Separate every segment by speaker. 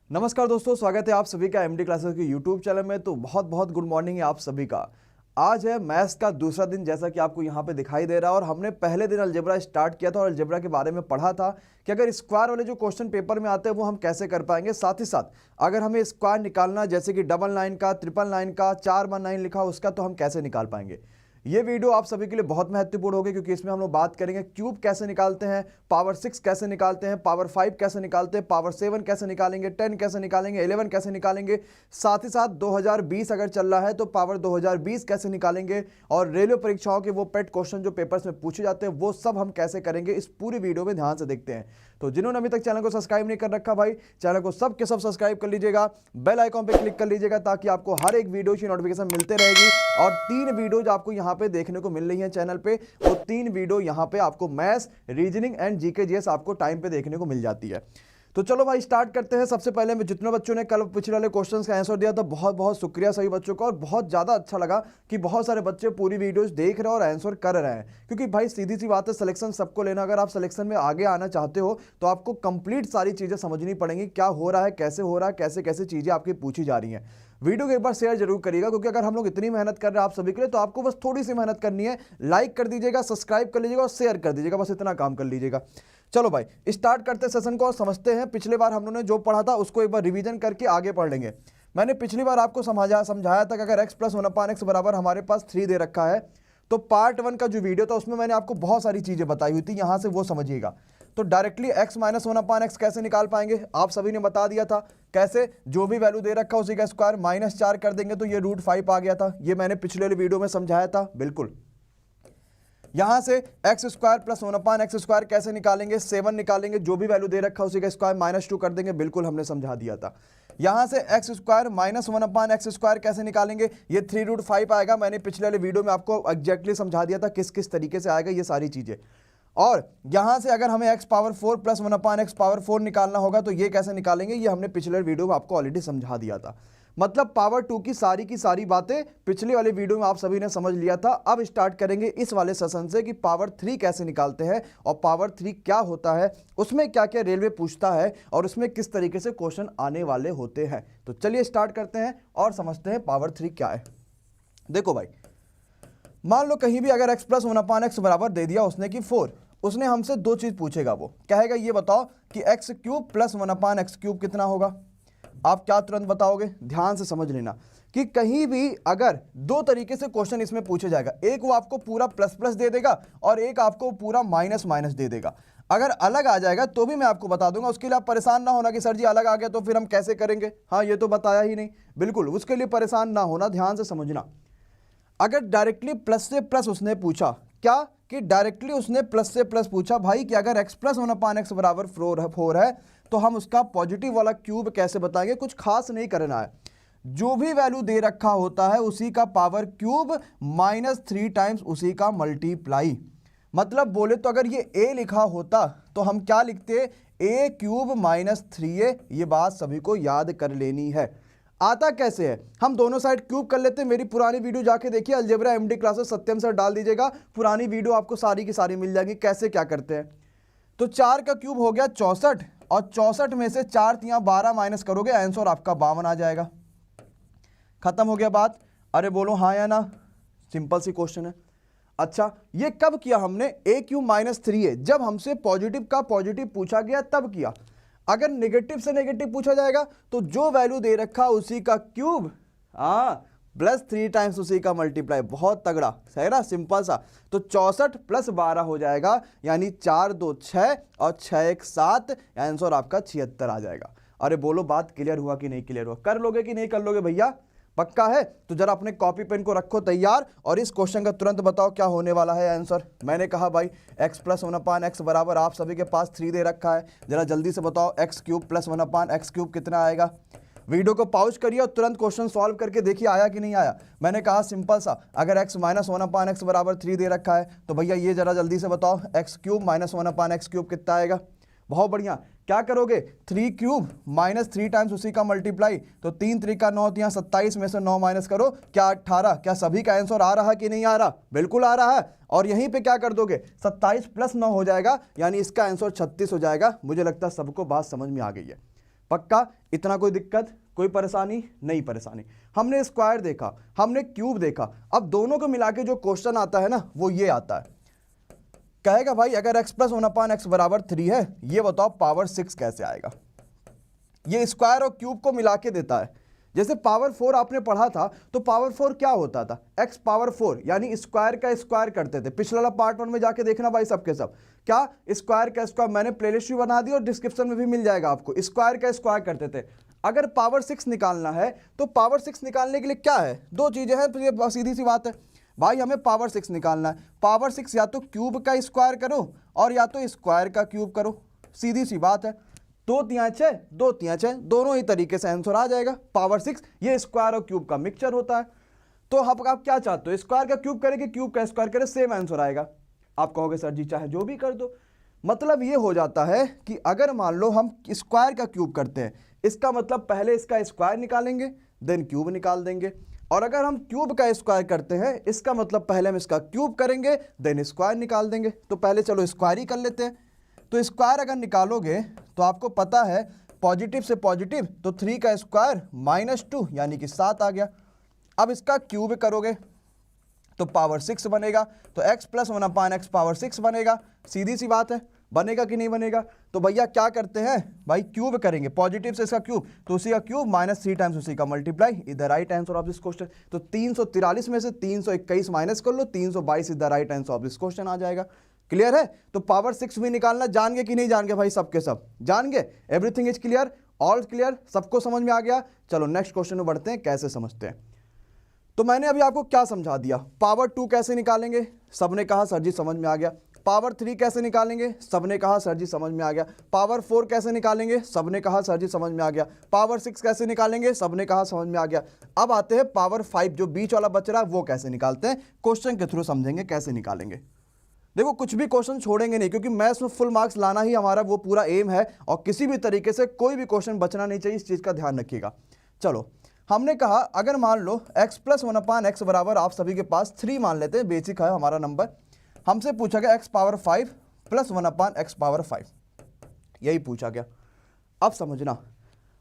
Speaker 1: नमस्कार दोस्तों, स्वागत है आप सभी का एमडी क्लासेस के यूट्यूब चैनल में। तो बहुत बहुत गुड मॉर्निंग है आप सभी का। आज है मैथ्स का दूसरा दिन, जैसा कि आपको यहाँ पे दिखाई दे रहा है। और हमने पहले दिन अलजेब्रा स्टार्ट किया था और अलजेब्रा के बारे में पढ़ा था कि अगर स्क्वायर वाले जो क्वेश्चन पेपर में आते हैं वो हम कैसे कर पाएंगे। साथ ही साथ अगर हमें स्क्वायर निकालना, जैसे कि डबल लाइन का, ट्रिपल लाइन का, 419 लिखा उसका, तो हम कैसे निकाल पाएंगे। ये वीडियो आप सभी के लिए बहुत महत्वपूर्ण होगी, क्योंकि इसमें हम लोग बात करेंगे क्यूब कैसे निकालते हैं, पावर 6 कैसे निकालते हैं, पावर 5 कैसे निकालते हैं, पावर 7 कैसे निकालेंगे, 10 कैसे निकालेंगे, 11 कैसे निकालेंगे। साथ ही साथ 2020 अगर चल रहा है तो पावर 2020 कैसे निकालेंगे, और रेलवे परीक्षाओं के वो पेट क्वेश्चन जो पेपर्स में पूछे जाते हैं वो सब हम कैसे करेंगे, इस पूरी वीडियो में ध्यान से देखते हैं। तो जिन्होंने अभी तक चैनल को सब्सक्राइब नहीं कर रखा भाई, चैनल को सब के सब सब्सक्राइब कर लीजिएगा, बेल आइकॉन पे क्लिक कर लीजिएगा, ताकि आपको हर एक वीडियो की नोटिफिकेशन मिलते रहेगी। और 3 वीडियोज आपको यहाँ पे देखने को मिल रही है चैनल पे, वो 3 वीडियो यहाँ पे आपको maths, reasoning and GK GS आपको टाइम पे देखने को मिल जाती है। तो चलो भाई स्टार्ट करते हैं। सबसे पहले मैं जितने बच्चों ने कल पिछले वाले क्वेश्चंस का आंसर दिया था, बहुत बहुत शुक्रिया सभी बच्चों का। और बहुत ज़्यादा अच्छा लगा कि बहुत सारे बच्चे पूरी वीडियोस देख रहे हैं और आंसर कर रहे हैं, क्योंकि भाई सीधी सी बात है, सिलेक्शन सबको लेना। अगर आप सिलेक्शन में आगे आना चाहते हो तो आपको कंप्लीट सारी चीज़ें समझनी पड़ेंगी, क्या हो रहा है, कैसे हो रहा है, कैसे कैसे चीज़ें आपकी पूछी जा रही हैं। वीडियो को एक बार शेयर जरूर करिएगा, क्योंकि अगर हम लोग इतनी मेहनत कर रहे हैं आप सभी के लिए, तो आपको बस थोड़ी सी मेहनत करनी है। लाइक कर दीजिएगा, सब्सक्राइब कर लीजिएगा और शेयर कर दीजिएगा, बस इतना काम कर लीजिएगा। चलो भाई स्टार्ट करते सेशन को और समझते हैं। पिछले बार हम लोगों ने जो पढ़ा था उसको एक बार रिवीजन करके आगे पढ़ लेंगे। मैंने पिछली बार आपको समझाया था कि अगर x + 1/x बराबर हमारे पास 3 दे रखा है, तो पार्ट 1 का जो वीडियो था उसमें मैंने आपको बहुत सारी चीज़ें बताई हुई थी, यहाँ से वो समझिएगा। तो डायरेक्टली x - 1/x कैसे निकाल पाएंगे, आप सभी ने बता दिया था। कैसे, जो भी वैल्यू दे रखा उसी का स्क्वायर -4 कर देंगे तो ये √5 आ गया था। ये मैंने पिछले वाले वीडियो में समझाया था। बिल्कुल यहां से x² + 1/x² कैसे निकालेंगे, 7 निकालेंगे, जो भी वैल्यू दे रखा उसी का स्क्वायर -2 कर देंगे। बिल्कुल हमने समझा दिया था। यहां से x² - 1/x² कैसे निकालेंगे, ये 3√5 आएगा। मैंने पिछले वाले वीडियो में आपको एग्जैक्टली समझा दिया था किस किस तरीके से आएगा ये सारी चीजें। और यहां से अगर हमें x⁴ + 1/x⁴ निकालना होगा तो ये कैसे निकालेंगे, ये हमने पिछले वीडियो में आपको ऑलरेडी समझा दिया था। मतलब पावर 2 की सारी बातें पिछले वाले वीडियो में आप सभी ने समझ लिया था। अब स्टार्ट करेंगे इस वाले सेशन से कि पावर 3 कैसे निकालते हैं, और पावर 3 क्या होता है, उसमें क्या क्या रेलवे पूछता है, और उसमें किस तरीके से क्वेश्चन आने वाले होते हैं। तो चलिए स्टार्ट करते हैं और समझते हैं पावर 3 क्या है। देखो भाई, मान लो कहीं भी अगर x + 1/x बराबर दे दिया उसने कि 4, उसने हमसे 2 चीज पूछेगा। वो कहेगा ये बताओ कि x³ + 1/x³ कितना होगा। आप क्या तुरंत बताओगे, ध्यान से समझ लेना कि कहीं भी अगर 2 तरीके से क्वेश्चन इसमें पूछे जाएगा, एक वो आपको पूरा प्लस दे देगा और एक आपको पूरा माइनस दे देगा। अगर अलग आ जाएगा तो भी मैं आपको बता दूंगा, उसके लिए आप परेशान ना होना कि सर जी अलग आ गया तो फिर हम कैसे करेंगे। हाँ, ये तो बताया ही नहीं। बिल्कुल उसके लिए परेशान ना होना, ध्यान से समझना। अगर डायरेक्टली प्लस से प्लस उसने पूछा, क्या कि डायरेक्टली उसने प्लस से प्लस पूछा भाई कि अगर x + 1/x बराबर 4 है तो हम उसका पॉजिटिव वाला क्यूब कैसे बताएंगे। कुछ खास नहीं करना है, जो भी वैल्यू दे रखा होता है उसी का पावर क्यूब -3 टाइम्स उसी का मल्टीप्लाई। मतलब बोले तो अगर ये a लिखा होता तो हम क्या लिखते, a³ - 3a। ये बात सभी को याद कर लेनी है। आता कैसे है, हम दोनों साइड क्यूब कर लेते हैं। मेरी पुरानी वीडियो जाके देखिए, अलजेब्रा एमडी क्लासेस सत्यम सर डाल दीजिएगा, पुरानी वीडियो आपको सारी की सारी मिल जाएगी कैसे क्या करते हैं। तो 4 का क्यूब हो गया 64, और 64 में से 4 × 12 माइनस करोगे, आंसर आपका 52 आ जाएगा। खत्म हो गया बात। अरे बोलो हाँ या ना, सिंपल सी क्वेश्चन है। अच्छा, ये कब किया हमने, a³ - 3a, जब हमसे पॉजिटिव का पॉजिटिव पूछा गया तब किया। अगर नेगेटिव से नेगेटिव पूछा जाएगा तो जो वैल्यू दे रखा उसी का क्यूब +3 टाइम्स उसी का मल्टीप्लाई। बहुत तगड़ा, सही ना, सिंपल सा। तो 64 + 12 हो जाएगा, यानी 4 2 6 और 6 1 7, आंसर आपका 76 आ जाएगा। अरे बोलो बात क्लियर हुआ कि नहीं क्लियर हुआ, कर लोगे कि नहीं कर लोगे भैया, पक्का है। तो जरा अपने कॉपी पेन को रखो तैयार और इस क्वेश्चन का तुरंत बताओ क्या होने वाला है आंसर। मैंने कहा भाई x + 1/x बराबर आप सभी के पास 3 दे रखा है, जरा जल्दी से बताओ x³ + 1/x³ कितना आएगा। वीडियो को पॉज करिए और तुरंत क्वेश्चन सॉल्व करके देखिए आया कि नहीं आया। मैंने कहा सिंपल सा, अगर x - 1/x बराबर 3 दे रखा है तो भैया ये जरा जल्दी से बताओ x³ - 1/x³ कितना आएगा। बहुत बढ़िया, क्या करोगे, 3³ -3 टाइम्स उसी का मल्टीप्लाई। तो 3 3 का 9, 27 में से 9 माइनस करो, क्या 18। क्या सभी का आंसर आ रहा है कि नहीं आ रहा, बिल्कुल आ रहा है। और यहीं पे क्या कर दोगे, 27 + 9 हो जाएगा, यानी इसका आंसर 36 हो जाएगा। मुझे लगता है सबको बात समझ में आ गई है। पक्का? इतना कोई दिक्कत, कोई परेशानी नहीं? परेशानी। हमने स्क्वायर देखा, हमने क्यूब देखा, अब दोनों को मिला के जो क्वेश्चन आता है ना वो ये आता है, कहेगा भाई अगर x प्लस 1/x बराबर 3 है, ये बताओ पावर 6 कैसे आएगा। ये स्क्वायर और क्यूब को मिला के देता है। जैसे पावर 4 आपने पढ़ा था, तो पावर 4 क्या होता था? x पावर 4, यानी स्क्वायर का स्क्वायर करते थे। पिछले वाला पार्ट 1 में जाके देखना भाई सबके सब, क्या स्क्वायर का स्क्वायर, मैंने प्लेलिस्ट भी बना दी और डिस्क्रिप्शन में भी मिल जाएगा आपको। स्क्वायर का स्क्वायर करते थे। अगर पावर 6 निकालना है तो पावर 6 निकालने के लिए क्या है? दो चीजें हैं, तो ये सीधी सी बात है भाई, हमें पावर 6 निकालना है। पावर 6 या तो क्यूब का स्क्वायर करो और या तो स्क्वायर का क्यूब करो, सीधी सी बात है। 2 तिहाई 6, 2 तिहाई 6, दोनों ही तरीके से आंसर आ जाएगा। पावर 6 ये स्क्वायर और क्यूब का मिक्सचर होता है। तो आप क्या चाहते हो, स्क्वायर का क्यूब करे कि क्यूब का स्क्वायर करे, सेम आंसर आएगा। आप कहोगे सर जी चाहे जो भी कर दो। मतलब ये हो जाता है कि अगर मान लो हम स्क्वायर का क्यूब करते हैं, इसका मतलब पहले इसका स्क्वायर निकालेंगे देन क्यूब निकाल देंगे, और अगर हम क्यूब का स्क्वायर करते हैं इसका मतलब पहले हम इसका क्यूब करेंगे देन स्क्वायर निकाल देंगे। तो पहले चलो स्क्वायर ही कर लेते हैं। तो स्क्वायर अगर निकालोगे तो आपको पता है पॉजिटिव से पॉजिटिव, तो 3 का स्क्वायर -2 यानी कि 7 आ गया। अब इसका क्यूब करोगे तो पावर 6 बनेगा, तो x प्लस 1/x पावर 6 बनेगा। सीधी सी बात है, बनेगा कि नहीं बनेगा? तो भैया क्या करते हैं भाई, क्यूब करेंगे, पॉजिटिव से इसका क्यूब, तो उसी का क्यूब -3 टाइम्स उसी का multiply, is the right answer of this question. तो 343 में से 321 माइनस कर लो, 322 is the right answer of this question आ जाएगा। क्लियर है? तो पावर 6 भी निकालना जान गए कि नहीं जान गए भाई? सबके सब जान गए? Everything is clear, all clear, सबको समझ में आ गया? चलो नेक्स्ट क्वेश्चन में बढ़ते हैं, कैसे समझते हैं। तो मैंने अभी आपको क्या समझा दिया, पावर 2 कैसे निकालेंगे, सबने कहा सर जी समझ में आ गया। पावर 3 कैसे निकालेंगे, सबने कहा सर जी समझ में आ गया। पावर 4 कैसे निकालेंगे, सबने कहा सर जी समझ में आ गया। पावर 6 कैसे निकालेंगे, सबने कहा समझ में आ गया। अब आते हैं पावर 5, जो बीच वाला बच रहा है वो कैसे निकालते हैं, क्वेश्चन के थ्रू समझेंगे कैसे निकालेंगे। देखो कुछ भी क्वेश्चन छोड़ेंगे नहीं, क्योंकि मैथ्स में फुल मार्क्स लाना ही हमारा वो पूरा एम है, और किसी भी तरीके से कोई भी क्वेश्चन बचना नहीं चाहिए, इस चीज़ का ध्यान रखिएगा। चलो हमने कहा अगर मान लो x प्लस 1/x बराबर, आप सभी के पास 3 मान लेते हैं, बेसिक है हमारा नंबर। हमसे पूछा गया x power 5 plus 1/x power 5, यही पूछा गया। अब समझना,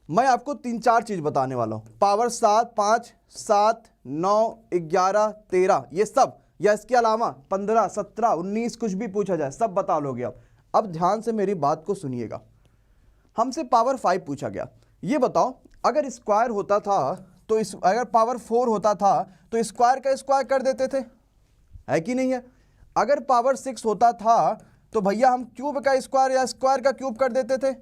Speaker 1: मैं आपको 3-4 चीज़ बताने वाला हूँ। पावर 7, 5, 7, 9, 11, 13, ये सब, या इसके अलावा 15, 17, 19 कुछ भी पूछा जाए सब बता लोगे आप। अब ध्यान से मेरी बात को सुनिएगा। हमसे पावर 5 पूछा गया, ये बताओ अगर स्क्वायर होता था तो अगर पावर 4 होता था तो स्क्वायर का स्क्वायर कर देते थे, है कि नहीं है? अगर पावर 6 होता था तो भैया हम क्यूब का स्क्वायर या स्क्वायर का क्यूब कर देते थे।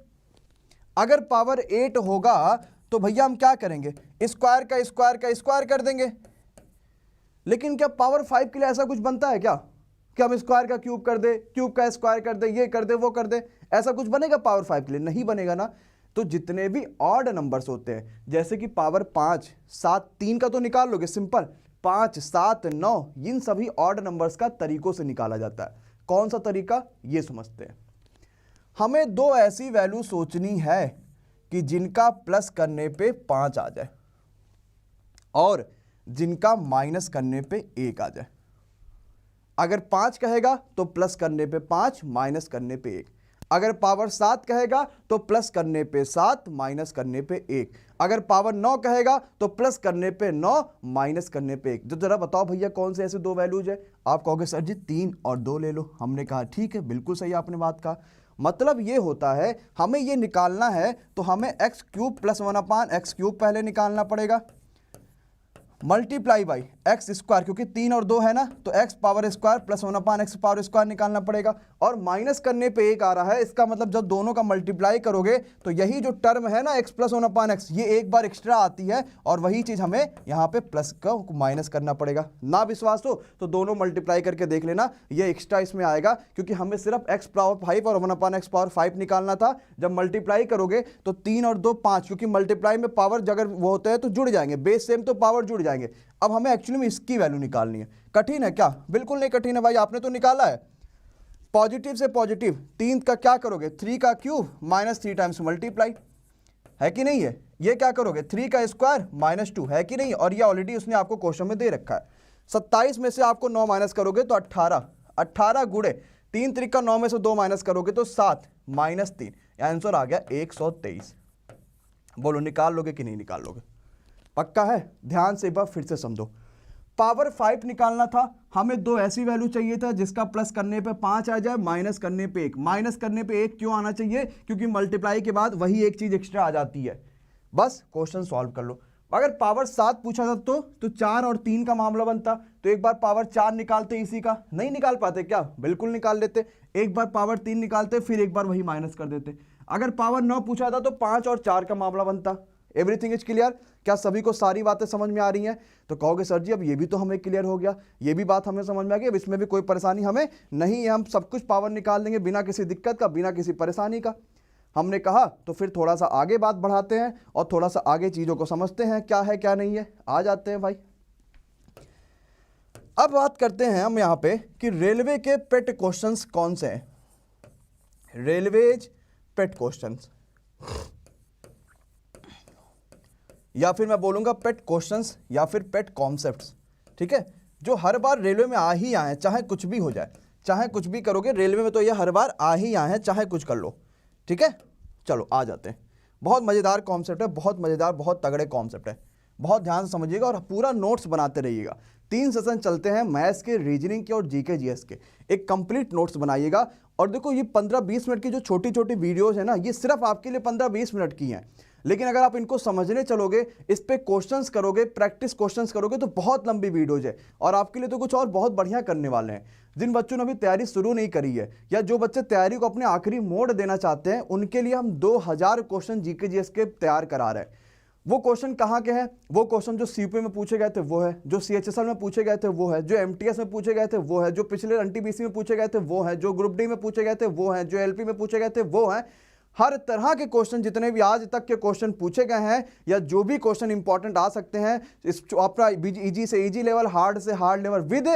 Speaker 1: अगर पावर 8 होगा तो भैया हम क्या करेंगे, स्क्वायर का स्क्वायर का स्क्वायर कर देंगे। लेकिन क्या पावर 5 के लिए ऐसा कुछ बनता है क्या कि हम स्क्वायर का क्यूब कर दे, क्यूब का स्क्वायर कर दे, ये कर दे, वो कर दे? ऐसा कुछ बनेगा पावर 5 के लिए? नहीं बनेगा ना। तो जितने भी ऑड नंबर्स होते हैं, जैसे कि पावर 5, 7, 3 का तो निकाल लोगे सिंपल, 5, 7, 9, इन सभी ऑड नंबर्स का तरीकों से निकाला जाता है। कौन सा तरीका, ये समझते हैं। हमें 2 ऐसी वैल्यू सोचनी है कि जिनका प्लस करने पे 5 आ जाए और जिनका माइनस करने पे 1 आ जाए। अगर 5 कहेगा तो प्लस करने पे 5, माइनस करने पे 1। अगर पावर 7 कहेगा तो प्लस करने पे 7, माइनस करने पे 1। अगर पावर 9 कहेगा तो प्लस करने पे 9, माइनस करने पे 1। तो जरा बताओ भैया कौन से ऐसे 2 वैल्यूज है? आप कहोगे सर जी 3 और 2 ले लो। हमने कहा ठीक है, बिल्कुल सही आपने बात कहा। मतलब ये होता है हमें ये निकालना है तो हमें x cube plus 1/x cube पहले निकालना पड़ेगा, मल्टीप्लाई बाई एक्स स्क्वायर, क्योंकि 3 और 2 है ना, तो x power square plus 1/x power square निकालना पड़ेगा। और माइनस करने पे 1 आ रहा है, इसका मतलब जब दोनों का मल्टीप्लाई करोगे तो यही जो टर्म है ना एक्स प्लस 1/x, ये एक बार एक्स्ट्रा आती है, और वही चीज़ हमें यहाँ पे प्लस का माइनस करना पड़ेगा। ना विश्वास हो तो दोनों मल्टीप्लाई करके देख लेना, ये एक्स्ट्रा इसमें आएगा, क्योंकि हमें सिर्फ एक्स पावर 5 और 1/x पावर 5 निकालना था। जब मल्टीप्लाई करोगे तो 3 और 2 5, क्योंकि मल्टीप्लाई में पावर अगर वो होते हैं तो जुड़ जाएंगे, बेस सेम तो पावर जुड़ जाएंगे। अब हमें एक्चुअली में इसकी वैल्यू निकालनी है। कठिन है क्या? बिल्कुल नहीं कठिन है भाई, आपने तो निकाला है। पॉजिटिव से पॉजिटिव 3 का क्या करोगे, 3 का क्यूब माइनस 3 टाइम्स मल्टीप्लाई, है कि नहीं है? ये क्या करोगे, 3 का स्क्वायर -2, है कि नहीं? और ये ऑलरेडी उसने आपको क्वेश्चन में दे रखा है। 27 में से आपको 9 माइनस करोगे तो 18, 18 गुणे 3 त्रिक का 9 में से 2 माइनस करोगे तो 7, -3, आंसर आ गया 123। बोलो निकाल लोगे कि नहीं निकाल लोगे? पक्का है? ध्यान से एक बार फिर से समझो। पावर 5 निकालना था, हमें दो ऐसी वैल्यू चाहिए था जिसका प्लस करने पे 5 आ जाए, माइनस करने पे 1। माइनस करने पे 1 क्यों आना चाहिए? क्योंकि मल्टीप्लाई के बाद वही एक चीज एक्स्ट्रा आ जाती है। बस क्वेश्चन सॉल्व कर लो। अगर पावर 7 पूछा था तो 4 और 3 का मामला बनता, तो एक बार पावर 4 निकालते इसी का, नहीं निकाल पाते क्या? बिल्कुल निकाल लेते। एक बार पावर 3 निकालते, फिर एक बार वही माइनस कर देते। अगर पावर 9 पूछा था तो 5 और 4 का मामला बनता। Everything is clear? क्या सभी को सारी बातें समझ में आ रही हैं? तो कहोगे सर जी अब ये भी तो हमें क्लियर हो गया, ये भी बात हमें समझ में आ गई, अब इसमें भी कोई परेशानी हमें नहीं है, हम सब कुछ पावर निकाल देंगे बिना किसी दिक्कत का, बिना किसी परेशानी का। हमने कहा तो फिर थोड़ा सा आगे बात बढ़ाते हैं और थोड़ा सा आगे चीज़ों को समझते हैं क्या है क्या नहीं है। आ जाते हैं भाई। अब बात करते हैं हम यहाँ पे कि रेलवे के पेट क्वेश्चंस कौन से हैं। रेलवेज पेट क्वेश्चंस, या फिर मैं बोलूंगा पेट क्वेश्चंस या फिर पेट कॉन्सेप्ट्स, ठीक है, जो हर बार रेलवे में आ ही आए, चाहे कुछ भी हो जाए, चाहे कुछ भी करोगे रेलवे में तो ये हर बार आ ही आए हैं, चाहे कुछ कर लो, ठीक है। चलो आ जाते हैं। बहुत मज़ेदार कॉन्सेप्ट है, बहुत मज़ेदार, बहुत तगड़े कॉन्सेप्ट है, बहुत ध्यान से समझिएगा और पूरा नोट्स बनाते रहिएगा। 3 सेशन चलते हैं, मैथ्स के, रीजनिंग के और जीके जीएस के। एक कंप्लीट नोट्स बनाइएगा। और देखो ये 15-20 मिनट की जो छोटी छोटी वीडियोस है ना, ये सिर्फ आपके लिए 15-20 मिनट की हैं, लेकिन अगर आप इनको समझने चलोगे, इस पे क्वेश्चंस करोगे, प्रैक्टिस क्वेश्चंस करोगे तो बहुत लंबी वीडियोज है और आपके लिए तो कुछ और बहुत बढ़िया करने वाले हैं। जिन बच्चों ने अभी तैयारी शुरू नहीं करी है या जो बच्चे तैयारी को अपने आखिरी मोड़ देना चाहते हैं, उनके लिए हम 2000 क्वेश्चन जीके जीएस के तैयार करा रहे हैं। वो क्वेश्चन कहाँ के हैं? वो क्वेश्चन जो सीपीयू में पूछे गए थे वो है, जो सीएचएसएल में पूछे गए थे वो है, जो एमटीएस में पूछे गए थे वो है, जो पिछले एनटीपीसी में पूछे गए थे वो है, जो ग्रुप डी में पूछे गए थे वो है, जो एलपी में पूछे गए थे वो है। हर तरह के क्वेश्चन, जितने भी आज तक के क्वेश्चन पूछे गए हैं या जो भी क्वेश्चन इंपॉर्टेंट आ सकते हैं, इस आपका इजी से इजी लेवल, हार्ड से hard level, with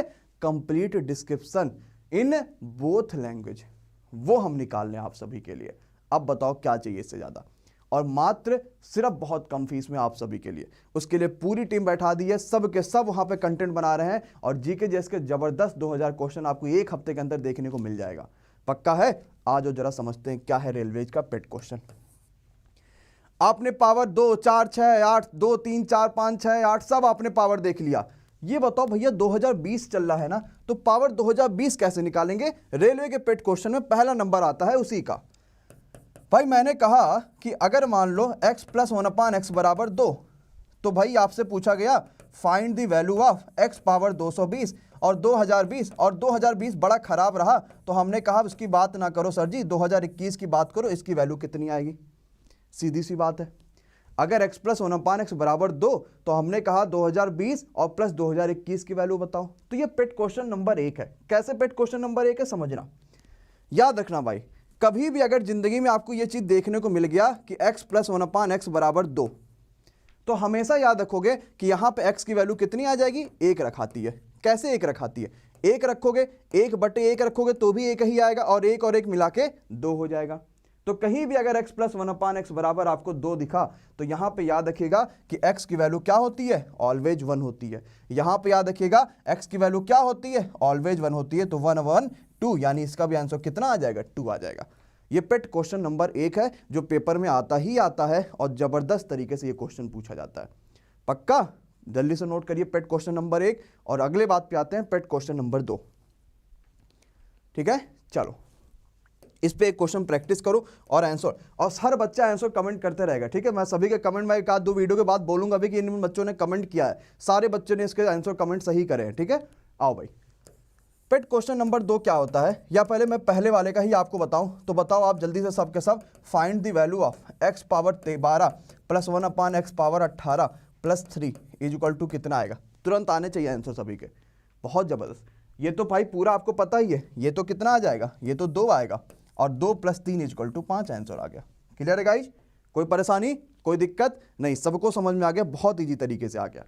Speaker 1: complete description in both language, वो हम निकाल लें आप सभी के लिए। अब बताओ क्या चाहिए इससे ज़्यादा? और मात्र सिर्फ बहुत कम फीस में आप सभी के लिए, उसके लिए पूरी टीम बैठा दी है, सब के सब वहां पे कंटेंट बना रहे हैं और जीके जीएस के जबरदस्त 2000 क्वेश्चन आपको एक हफ्ते के अंदर देखने को मिल जाएगा। पक्का है? आज जरा समझते हैं क्या है रेलवेज का पेट क्वेश्चन। आपने पावर 2, 4, 6, 8, 2, 3, 4, 5, 6, 8 सब आपने पावर देख लिया। ये बताओ भैया 2020 चल रहा है ना, तो पावर 2020 कैसे निकालेंगे? रेलवे के पेट क्वेश्चन में पहला नंबर आता है उसी का। भाई मैंने कहा कि अगर मान लो x + 1/x बराबर 2, तो भाई आपसे पूछा गया find the value of x power 220 और 2020, और 2020 बड़ा खराब रहा तो हमने कहा उसकी बात ना करो सर जी, 2021 की बात करो, इसकी वैल्यू कितनी आएगी? सीधी सी बात है। अगर x + 1/x बराबर 2 तो हमने कहा 2020 और प्लस 2021 की वैल्यू बताओ। तो ये पेट क्वेश्चन नंबर 1 है। कैसे पेट क्वेश्चन नंबर 1 है समझना, याद रखना भाई। कभी भी अगर जिंदगी में आपको ये चीज देखने को मिल गया कि x + 1/x बराबर 2, तो हमेशा याद रखोगे कि यहां पे x की वैल्यू कितनी आ जाएगी? 1 रखाती है। कैसे 1 रखाती है? 1 रखोगे, 1/1 रखोगे तो भी 1 ही आएगा और 1 और 1 मिला के 2 हो जाएगा। तो कहीं भी अगर x + 1/x बराबर आपको 2 दिखा तो यहां पे याद रखिएगा कि x की वैल्यू क्या होती है? ऑलवेज 1 होती है। यहां पे याद रखिएगा x की वैल्यू क्या होती है? ऑलवेज 1 होती है। तो 1 1 2, यानी इसका भी आंसर कितना आ जाएगा? 2 आ जाएगा। ये पेट क्वेश्चन नंबर 1 है जो पेपर में आता ही आता है और जबरदस्त तरीके से ये क्वेश्चन पूछा जाता है। पक्का? जल्दी से नोट करिए पेट क्वेश्चन नंबर 1 और अगले बात पे आते हैं पेट क्वेश्चन नंबर 2। ठीक है, चलो इस पे एक क्वेश्चन प्रैक्टिस करो और आंसर, और हर बच्चा आंसर कमेंट करते रहेगा। ठीक है, मैं सभी के कमेंट में एक आध 2 वीडियो के बाद बोलूंगा भी कि इन बच्चों ने कमेंट किया है, सारे बच्चों ने इसके आंसर कमेंट सही करे हैं। ठीक है, आओ भाई पेट क्वेश्चन नंबर 2 क्या होता है, या पहले मैं पहले वाले का ही आपको बताऊं तो बताओ आप जल्दी से सब के सब। Find the value of x power 12 + 1/x power 18 + 3 = कितना आएगा? तुरंत आने चाहिए आंसर सभी के। बहुत जबरदस्त। ये तो भाई पूरा आपको पता ही है, ये तो कितना आ जाएगा? ये तो 2 आएगा और 2 + 3 = 5 आंसर आ गया। क्लियर है गाइज? कोई परेशानी, कोई दिक्कत नहीं, सबको समझ में आ गया, बहुत ईजी तरीके से आ गया।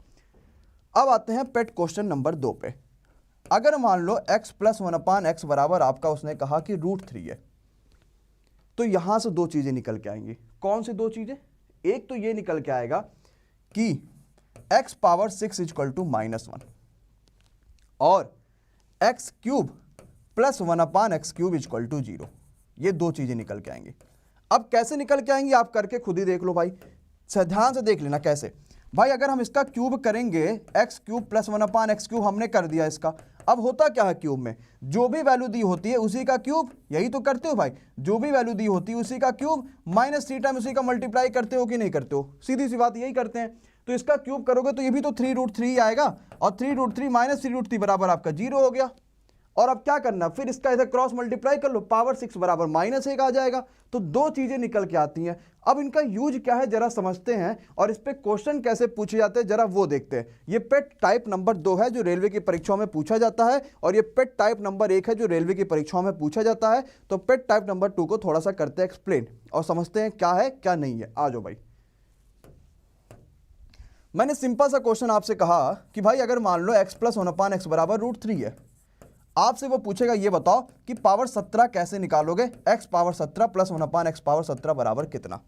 Speaker 1: अब आते हैं पेट क्वेश्चन नंबर 2 पे। अगर मान लो x + 1/x बराबर आपका उसने कहा कि √3 है, तो यहां से 2 चीजें निकल के आएंगी। कौन सी 2 चीजें? एक तो ये निकल के आएगा कि x पावर 6 = -1 और x³ + 1/x³ = 0। ये 2 चीजें निकल के आएंगी। अब कैसे निकल के आएंगी आप करके खुद ही देख लो भाई। ध्यान से देख लेना कैसे भाई। अगर हम इसका क्यूब करेंगे एक्स क्यूब प्लस 1/x³ हमने कर दिया इसका। अब होता क्या है क्यूब में, जो भी वैल्यू दी होती है उसी का क्यूब, यही तो करते हो भाई, जो भी वैल्यू दी होती है उसी का क्यूब -3 टाइम उसी का मल्टीप्लाई करते हो कि नहीं करते हो, सीधी सी बात यही करते हैं। तो इसका क्यूब करोगे तो ये भी तो 3√3 आएगा, और 3√3 - 3√3 बराबर आपका 0 हो गया। और अब क्या करना, फिर इसका इधर क्रॉस मल्टीप्लाई कर लो, पावर 6 बराबर -1 आ जाएगा। तो दो चीजें निकल के आती हैं। अब इनका यूज क्या है जरा समझते हैं, और इस पे क्वेश्चन कैसे पूछे जाते हैं जरा वो देखते हैं। ये पेट टाइप नंबर 2 है जो रेलवे की परीक्षाओं में पूछा जाता है, और ये पेट टाइप नंबर 1 है जो रेलवे की परीक्षाओं में पूछा जाता है। तो पेट टाइप नंबर 2 को थोड़ा सा करते हैं एक्सप्लेन और समझते हैं क्या है क्या नहीं है। आ जाओ भाई। मैंने सिंपल सा क्वेश्चन आपसे कहा कि भाई अगर मान लो x + 1/x बराबर √3 है, आपसे वो पूछेगा ये बताओ कि पावर 17 कैसे निकालोगे, x पावर 17 + 1/x पावर 17 बराबर कितना।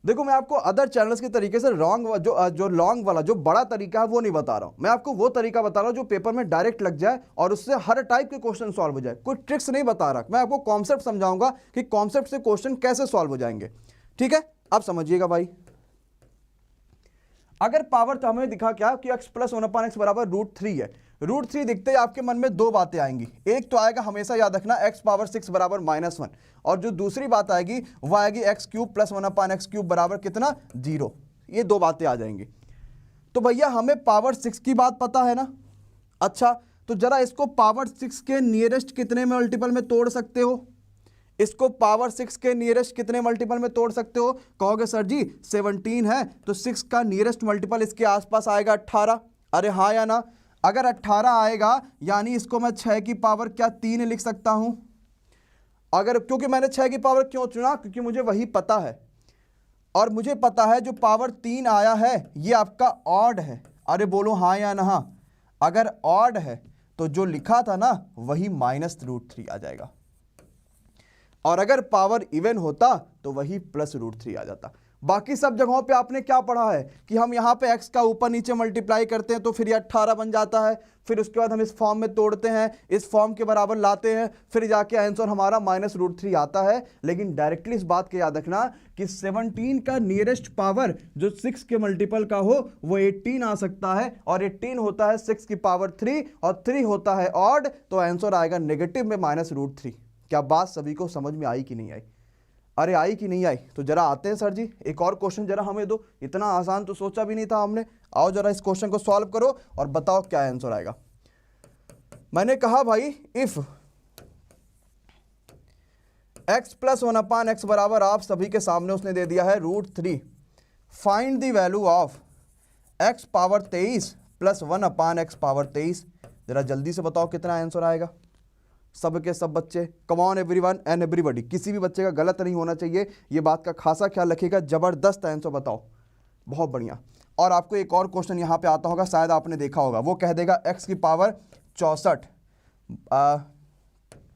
Speaker 1: देखो मैं आपको अदर चैनल्स के तरीके से जो लॉन्ग वाला जो बड़ा तरीका है वो नहीं बता रहा हूं, मैं आपको वो तरीका बता रहा हूं जो पेपर में डायरेक्ट लग जाए और उससे हर टाइप के क्वेश्चन सॉल्व हो जाए। कोई ट्रिक्स नहीं बता रहा, मैं आपको कॉन्सेप्ट समझाऊंगा कि कॉन्सेप्ट से क्वेश्चन कैसे सॉल्व हो जाएंगे। ठीक है, अब समझिएगा भाई। अगर पावर तो हमें दिखा क्या कि x + 1/x बराबर √3 है। √3 दिखते ही आपके मन में दो बातें आएंगी। एक तो आएगा, हमेशा याद रखना, x पावर 6 बराबर -1, और जो दूसरी बात आएगी वह आएगी x³ + 1/x³ बराबर कितना, 0। ये दो बातें आ जाएंगी। तो भैया हमें पावर 6 की बात पता है ना। अच्छा, तो जरा इसको पावर 6 के नियरेस्ट कितने मल्टीपल में तोड़ सकते हो, इसको पावर 6 के नियरेस्ट कितने मल्टीपल में तोड़ सकते हो। कहोगे सर जी 17 है तो 6 का नियरेस्ट मल्टीपल इसके आसपास आएगा 18। अरे हाँ या ना, अगर 18 आएगा यानी इसको मैं 6 की पावर क्या 3 लिख सकता हूं। अगर, क्योंकि मैंने 6 की पावर क्यों चुना, क्योंकि मुझे वही पता है, और मुझे पता है जो पावर 3 आया है ये आपका ऑड है। अरे बोलो हाँ या ना, अगर ऑड है तो जो लिखा था ना वही -√3 आ जाएगा, और अगर पावर इवन होता तो वही +√3 आ जाता। बाकी सब जगहों पे आपने क्या पढ़ा है कि हम यहाँ पे x का ऊपर नीचे मल्टीप्लाई करते हैं तो फिर ये 18 बन जाता है, फिर उसके बाद हम इस फॉर्म में तोड़ते हैं, इस फॉर्म के बराबर लाते हैं, फिर जाके आंसर हमारा -√3 आता है। लेकिन डायरेक्टली इस बात का याद रखना कि 17 का नियरेस्ट पावर जो 6 के मल्टीपल का हो वो 18 आ सकता है, और 18 होता है 6 की पावर 3, और 3 होता है ऑड, तो आंसर आएगा नेगेटिव में -√3। क्या बात सभी को समझ में आई कि नहीं आई? अरे आई कि नहीं आई? तो जरा आते हैं सर जी, एक और क्वेश्चन जरा हमें दो, इतना आसान तो सोचा भी नहीं था हमने। आओ जरा इस क्वेश्चन को सॉल्व करो और बताओ क्या आंसर आएगा। मैंने कहा भाई इफ x + 1/x बराबर, आप सभी के सामने उसने दे दिया है √3, find the value of x power 23 + 1/x power 23। जरा जल्दी से बताओ कितना आंसर आएगा। सब के सब बच्चे, come on everyone and everybody, किसी भी बच्चे का गलत नहीं होना चाहिए, ये बात का खासा ख्याल रखिएगा। जबरदस्त आंसर बताओ, बहुत बढ़िया। और आपको एक और क्वेश्चन यहाँ पे आता होगा, शायद आपने देखा होगा, वो कह देगा x की पावर 64।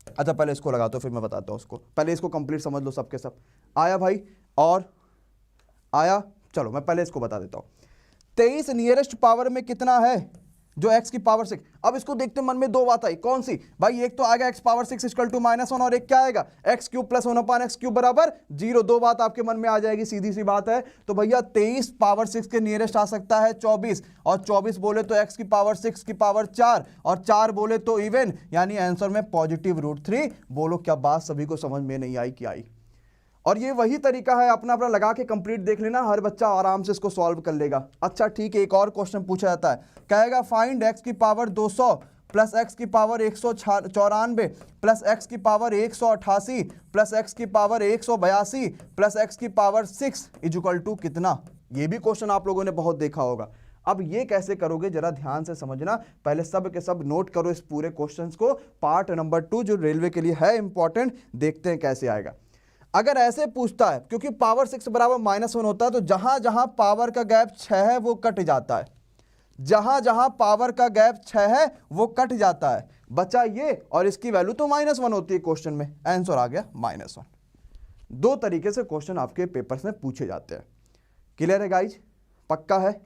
Speaker 1: अच्छा पहले इसको लगा दो फिर मैं बताता हूँ उसको, पहले इसको कंप्लीट समझ लो सबके सब। आया भाई, और आया, चलो मैं पहले इसको बता देता हूँ। 23 नियरेस्ट पावर में कितना है, जो x की पावर 6। अब इसको देखते मन में दो बात आई, कौन सी भाई, एक तो आएगा x पावर 6 = -1, और एक क्या आएगा x³ + 1/x³ बराबर 0। दो बात आपके मन में आ जाएगी, सीधी सी बात है। तो भैया 23 पावर 6 के नियरेस्ट आ सकता है 24, और 24 बोले तो x की पावर 6 की पावर 4, और 4 बोले तो इवन, यानी आंसर में +√3। बोलो क्या बात सभी को समझ में नहीं आई कि आई? और ये वही तरीका है, अपना अपना लगा के कंप्लीट देख लेना, हर बच्चा आराम से इसको सॉल्व कर लेगा। अच्छा ठीक है, एक और क्वेश्चन पूछा जाता है, कहेगा फाइंड x की पावर 200 + x की पावर 194 + x की पावर 188 + x की पावर 182 + x की पावर 6 = कितना। ये भी क्वेश्चन आप लोगों ने बहुत देखा होगा। अब ये कैसे करोगे जरा ध्यान से समझना, पहले सब के सब नोट करो इस पूरे क्वेश्चंस को। पार्ट नंबर 2 जो रेलवे के लिए है इंपॉर्टेंट, देखते हैं कैसे आएगा। अगर ऐसे पूछता है, क्योंकि पावर 6 बराबर -1 होता है, तो जहां जहां पावर का गैप 6 है वो कट जाता है, जहां जहां पावर का गैप 6 है वो कट जाता है। बचा ये, और इसकी वैल्यू तो -1 होती है क्वेश्चन में, आंसर आ गया -1। दो तरीके से क्वेश्चन आपके पेपर्स में पूछे जाते हैं। क्लियर है गाइज? पक्का है?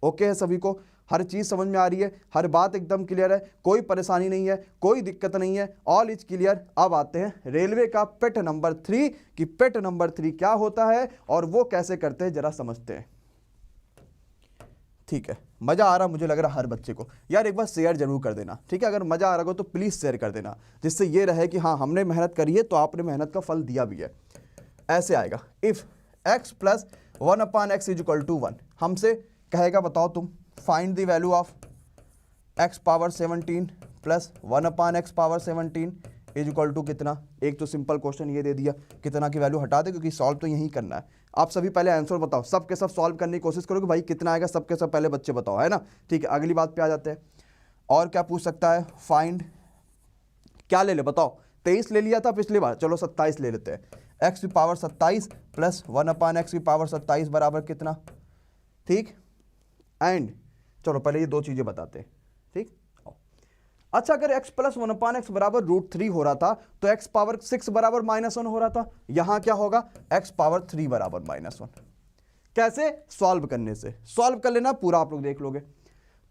Speaker 1: ओके है सभी को? हर चीज़ समझ में आ रही है, हर बात एकदम क्लियर है, कोई परेशानी नहीं है, कोई दिक्कत नहीं है, ऑल इज क्लियर। अब आते हैं रेलवे का पेट नंबर 3 कि पेट नंबर 3 क्या होता है और वो कैसे करते हैं, जरा समझते हैं। ठीक है, मजा आ रहा मुझे लग रहा हर बच्चे को। यार एक बार शेयर जरूर कर देना, ठीक है, अगर मजा आ रहा हो तो प्लीज शेयर कर देना, जिससे ये रहे कि हाँ हमने मेहनत करी है तो आपने मेहनत का फल दिया भी है। ऐसे आएगा, if x plus 1/x is equal to 1, हमसे कहेगा बताओ तुम find the value of x power 17 plus 1/x power 17 is equal to कितना। एक तो सिंपल क्वेश्चन ये दे दिया, कितना की वैल्यू हटा दे, क्योंकि सॉल्व तो यही करना है। आप सभी पहले आंसर बताओ, सब के सब सॉल्व करने की कोशिश करो कि भाई कितना आएगा, सब के सब पहले बच्चे बताओ, है ना। ठीक है, अगली बात पे आ जाते हैं। और क्या पूछ सकता है, फाइंड क्या ले ले बताओ, 23 ले लिया था पिछली बार, चलो 27 ले लेते हैं। x की पावर 27 प्लस 1/x की पावर 27 बराबर कितना। ठीक, एंड चलो पहले ये दो चीजें बताते हैं। ठीक, अच्छा अगर x प्लस 1/x बराबर √3 हो रहा था तो x पावर 6 बराबर -1 हो रहा था, यहां क्या होगा x पावर 3 बराबर -1। कैसे, सॉल्व करने से। सॉल्व कर लेना, पूरा आप लोग देख लोगे।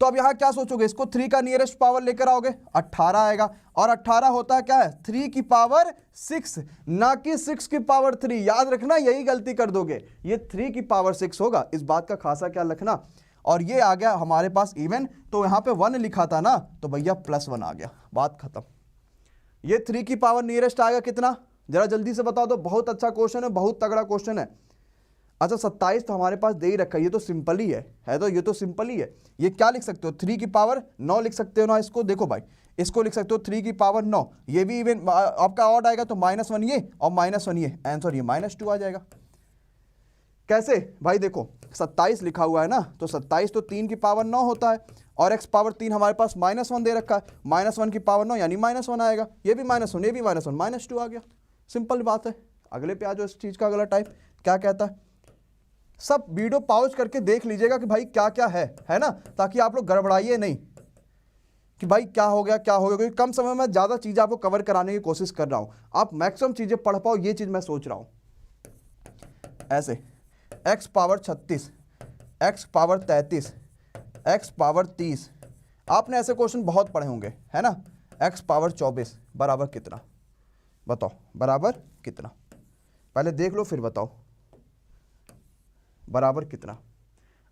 Speaker 1: तो अब यहां क्या सोचोगे, इसको 3 का नियरेस्ट पावर लेकर आओगे, 18 आएगा, और 18 होता है क्या है 3 की पावर 6, ना कि 6 की पावर 3। याद रखना, यही गलती कर दोगे, ये 3 की पावर 6 होगा, इस बात का खासा ख्याल रखना। और ये आ गया हमारे पास इवन, तो यहां पे 1 लिखा था ना, तो भैया +1 आ गया, बात खत्म। ये 3 की पावर नियरेस्ट आएगा कितना, जरा जल्दी से बता दो। बहुत अच्छा क्वेश्चन है, बहुत तगड़ा क्वेश्चन है। अच्छा 27 तो हमारे पास दे ही रखा है, ये तो सिंपल ही है तो ये तो सिंपल ही है। ये क्या लिख सकते हो, 3 की पावर 9 लिख सकते हो ना, इसको देखो भाई, इसको लिख सकते हो 3 की पावर 9, ये भी इवन आपका ऑड आएगा तो -1 ये और -1 ये, आंसर ये -2 आ जाएगा। कैसे भाई, देखो 27 लिखा हुआ है ना, तो 27 तो 3 की पावर 9 होता है, और x पावर 3 हमारे पास -1 दे रखा है, -1 की पावर 9 यानी -1 आएगा, ये भी -1 ये भी -1, -2 आ गया। सिंपल बात है। अगले पे आ जाओ, इस चीज का अगला टाइप क्या कहता है। सब वीडियो पॉज करके देख लीजिएगा कि भाई क्या क्या है ना, ताकि आप लोग गड़बड़ाइए नहीं कि भाई क्या हो गया क्या हो गया, क्योंकि कम समय में ज्यादा चीजें आपको कवर कराने की कोशिश कर रहा हूं, आप मैक्सिमम चीजें पढ़ पाओ, ये चीज मैं सोच रहा हूं। ऐसे x power 36, x power 33, x power 30, आपने ऐसे क्वेश्चन बहुत पढ़े होंगे, है ना। x पावर 24 बराबर कितना, बताओ बराबर कितना, पहले देख लो फिर बताओ बराबर कितना।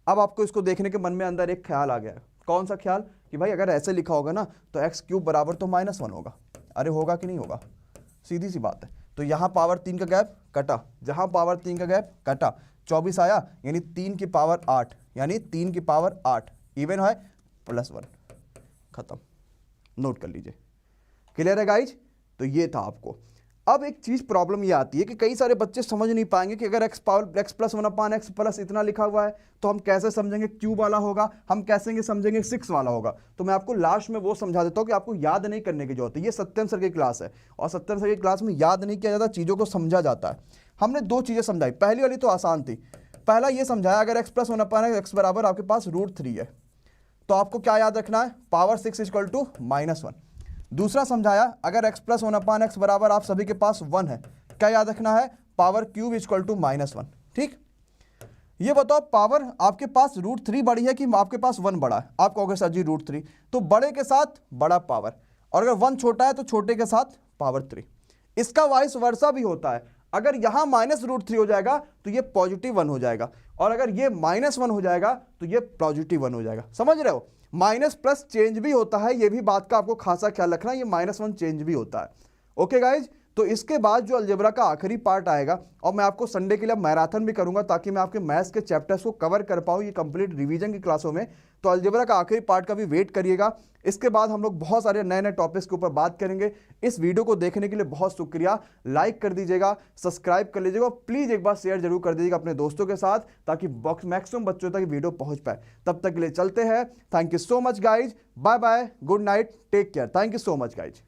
Speaker 1: अब आपको इसको देखने के मन में अंदर एक ख्याल आ गया है, कौन सा ख्याल, कि भाई अगर ऐसे लिखा होगा ना तो x³ बराबर तो -1 होगा। अरे होगा कि नहीं होगा, सीधी सी बात है। तो यहाँ पावर 3 का गैप कटा, जहाँ पावर 3 का गैप कटा, 24 आया, यानी 3 की पावर 8, यानी 3 की पावर 8 इवन है, +1, खत्म। नोट कर लीजिए, क्लियर है गाइज। तो ये था आपको। अब एक चीज प्रॉब्लम ये आती है कि कई सारे बच्चे समझ नहीं पाएंगे कि अगर x प्लस 1/x प्लस इतना लिखा हुआ है तो हम कैसे समझेंगे क्यूब वाला होगा, हम कैसे समझेंगे 6 वाला होगा। तो मैं आपको लास्ट में वो समझा देता हूँ कि आपको याद नहीं करने की जरूरत है। ये सत्यम सर की क्लास है, और सत्यम सर की क्लास में याद नहीं किया जाता, चीज़ों को समझा जाता है। हमने 2 चीज़ें समझाई, पहली वाली तो आसान थी। पहला ये समझाया अगर x प्लस 1/x बराबर आपके पास √3 है तो आपको क्या याद रखना है, पावर 6 इक्वल टू -1। दूसरा समझाया अगर x प्लस 1/x बराबर आप सभी के पास 1 है, क्या याद रखना है, पावर क्यूब इक्वल टू -1। ठीक, ये बताओ पावर आपके पास √3 बड़ी है कि आपके पास 1 बड़ा है। आप कहोगे सर जी √3, तो बड़े के साथ बड़ा पावर, और अगर 1 छोटा है तो छोटे के साथ पावर 3। इसका वाइस वर्सा भी होता है, अगर यहां -√3 हो जाएगा तो ये +1 हो जाएगा, और अगर ये -1 हो जाएगा तो ये +1 हो जाएगा। समझ रहे हो, माइनस प्लस चेंज भी होता है, ये भी बात का आपको खासा ख्याल रखना, ये -1 चेंज भी होता है। ओके गाइज, तो इसके बाद जो अलजेब्रा का आखिरी पार्ट आएगा, और मैं आपको संडे के लिए मैराथन भी करूंगा ताकि मैं आपके मैथ्स के चैप्टर्स को कवर कर पाऊं ये कंप्लीट रिवीजन की क्लासों में। तो अलजेब्रा का आखिरी पार्ट का भी वेट करिएगा। इसके बाद हम लोग बहुत सारे नए नए टॉपिक्स के ऊपर बात करेंगे। इस वीडियो को देखने के लिए बहुत शुक्रिया, लाइक कर दीजिएगा, सब्सक्राइब कर लीजिएगा, प्लीज़ एक बार शेयर जरूर कर दीजिएगा अपने दोस्तों के साथ, ताकि मैक्सिमम बच्चों तक वीडियो पहुंच पाए। तब तक के लिए चलते हैं, thank you so much guys, bye bye, good night, take care, thank you so much guys.